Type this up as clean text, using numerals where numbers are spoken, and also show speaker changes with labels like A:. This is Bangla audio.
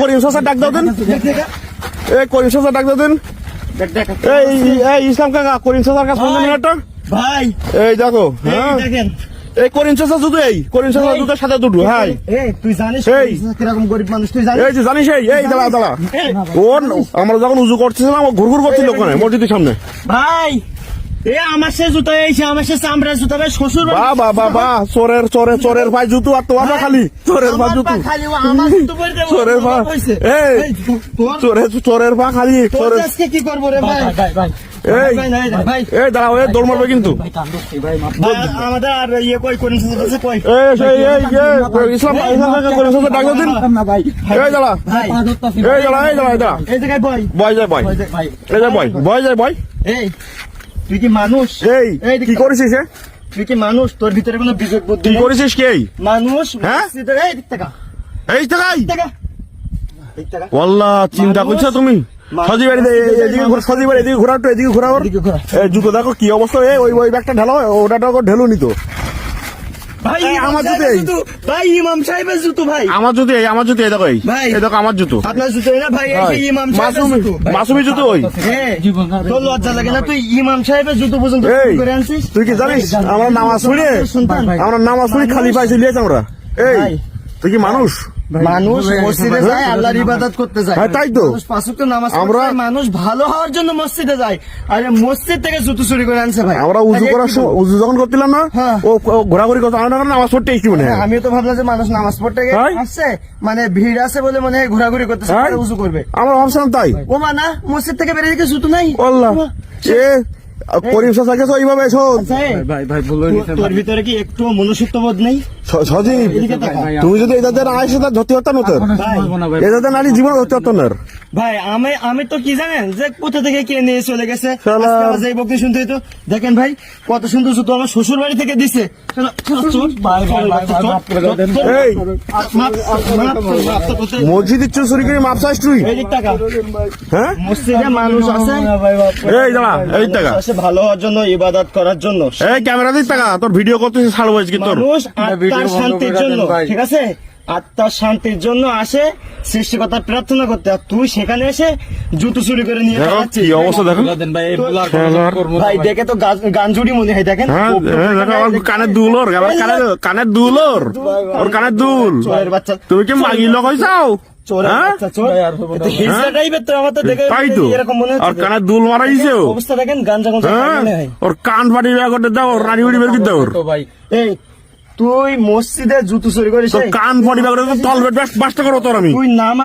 A: করিম চাচা ডাক দাও দেন, এই করিম চাচা ডাক দাও দেন, এই ইসলাম কাকা করিম চাচার কাছে ফোন দেন একটা
B: ভাই।
A: এই দেখো, হ্যাঁ
B: দেখেন
A: এই করিম চাচা জুতো, এই করিম চাচা জুতোর সাথে দুটো, হ্যাঁ
B: তুই জানিস
A: এই
B: কিরকম গরিব মানুষ, তুই জানিস?
A: এই যে জানিস, এই দাঁড়া দাঁড়া, ওর আমরা যখন উজু করতেছিলাম ঘুরঘুর করছিল ওখানে মসজিদের সামনে।
B: ভাই এ আমার সে জুতো, এই আমার সে চামড়ার জুতো, ভাই শ্বশুর
A: বাবা বাবা চোরের চোরের চোরের ভাই জুতো, আর তোমার খালি চোরের ভাই জুতো,
B: খালি আমার জুতো পরে দেব,
A: চোরের ভা এই চোরের ভা খালি চোরের।
B: আজকে কি করবো রে ভাই?
A: এই
B: ভাই
A: এই দাঁড়াও, এই দৌড় মারবে কিন্তু।
B: আমাদের আর ইয়ে কই কোন কাছে কই
A: ইসলাম করিম চাচা ডাক দাও দিন। এই দাঁড়া, এই দাঁড়া, এই দাঁড়া, এই দাঁড়া,
B: এই জায়গায় বই
A: বয় যায় বয়,
B: ভাই।
A: এই যায় বয়, বয় যায় বয়।
B: এই তুই কি মানুষ?
A: এই কি করেছিস?
B: তুই কি মানুষ? তোর ভিতরে কোনো বিবেক বুদ্ধি
A: কি
B: নেই?
A: করেছিস? কি
B: মানুষ?
A: হ্যাঁ?
B: এই দিক থেকে
A: এই টাকাই
B: দিক থেকে
A: ওয়াল্লাহ চিন্তা করছো তুমি? সজি বাড়ি এদিকে ঘোরা, সজি বাড়ি এদিকে ঘোরা, এদিকে ঘোরা, এই জুতো দেখো কি অবস্থা, ওই ব্যাগটা ঢালো, ওটা ঢেলো নিত।
B: ভাই
A: আমার জুতো,
B: ভাই ইমাম সাহেবের জুতো ভাই,
A: আমার জুতো, আমার জুতো, এই দেখো,
B: ভাই।
A: এই দেখো আমার জুতো,
B: আপনার জুতো না ভাই, এই ইমাম সাহেবের জুতো।
A: মাসুমি জুতো। ওই
B: তোর লজ্জা লাগে না? তুই ইমাম সাহেবের জুতো পর্যন্ত
A: এই
B: করে আনছিস?
A: তুই কি জানিস আমরা নামাজ পড়ে, আমরা নামাজ পড়ে খালি পাইছি লিয়েছি আমরা। এই
B: ভাই।
A: তুই কি মানুষ?
B: মানুষ মসজিদে যায় আল্লাহর ইবাদত করতে যায়।
A: হ্যাঁ, তাই তো।
B: মানুষ পাঁচ ওয়াক্ত নামাজ পড়তে
A: আমরা-
B: যায়, মানুষ ভালো হওয়ার জন্য মসজিদে যায়। আরে মসজিদ থেকে জুতো চুরি করে আনছে ভাই।
A: আমরা উজু করার সময়, উজু যখন করছিলাম না,
B: হ্যাঁ।
A: ও ঘোরাঘুরি করতো, আমরা নামাজ পড়তে এসছি মনে হয়।
B: আমিও তো ভাবলাম যে মানুষ নামাজ পড়তে
A: হ্যাঁ।
B: আসছে, মানে ভিড় আছে বলে মনে হয় ঘোরাঘুরি করতেছে,
A: হ্যাঁ।
B: পরে উজু করবে।
A: আমরা ভাবছিলাম তাই।
B: ও মা না, মসজিদ থেকে বেরিয়ে দিকে জুতো নাই।
A: আল্লাহ এ করিম চাচা গেছো এইভাবে শোন
B: তোর ভিতরে কি একটু মনুষ্যত্ব বোধ নেই?
A: সজীব, তুমি যদি এদের আয়সে তার ধরতে পারতাম না, তোর এদের নারী জীবন ধরতে পারতাম না।
B: ভাই আমি তো কি জানেন যে কোথা থেকে কে নিয়ে চলে গেছে,
A: শালা।
B: আজকে আমার যেই বকতে শুনতে হইতো। দেখেন ভাই কত সুন্দর জুতো আমার শ্বশুর বাড়ি থেকে দিছে। চলো, চলো, চল।
A: এই
B: মাফ তো করতে।
A: মসজিদের চুরি করে মাপ চাস তুই?
B: এই দিক টাকা,
A: হ্যাঁ
B: মসজিদে মানুষ আছে,
A: এই দাঁড়া, এই টাকা,
B: মানুষ আছে ভালো হওয়ার জন্য, ইবাদত করার জন্য।
A: এই ক্যামেরা দিস টাকা, তোর ভিডিও করতেছিস ছাড়বো আজকে তোর।
B: মানুষ আত্মার শান্তির জন্য, ঠিক আছে, আত্মার শান্তির জন্য আসে সৃষ্টিকর্তার প্রার্থনা করতে, আর তুই সেখানে এসে জুতো চুরি করে নিয়ে
A: দেখো
B: পালাচ্ছিস।
A: কি অবস্থা, দেখো
B: ভাই দেখে তো গান জুড়ি মনে হয়। দেখেন
A: হ্যাঁ, দেখো আমার কানের দুল, ওর কানের দুল, ওর কানের দুল।
B: চোরের বাচ্চা,
A: তুমি কি মাগি লোক হইছাও?
B: চোরের
A: হ্যাঁ?
B: বাচ্চা, চোর। এটা হিজড়া টাইপের তো, আমার তো দেখে
A: তাই তো,
B: এরকম মনে
A: আর
B: হচ্ছে।
A: কানের দুল মারাইছে ও।
B: অবস্থা দেখেন, গাঞ্জা
A: হ্যাঁ,
B: মনে হয়।
A: ওর কান ফাটি বের করতে দাও, ওর রানি উড়ি বের করতে দাও, ওর
B: এই তুই মসজিদে জুতো চুরি করিস?
A: তোর কান ফাটি বের করতে তল বেট বাসটা করো তোর আমি।
B: তুই নাম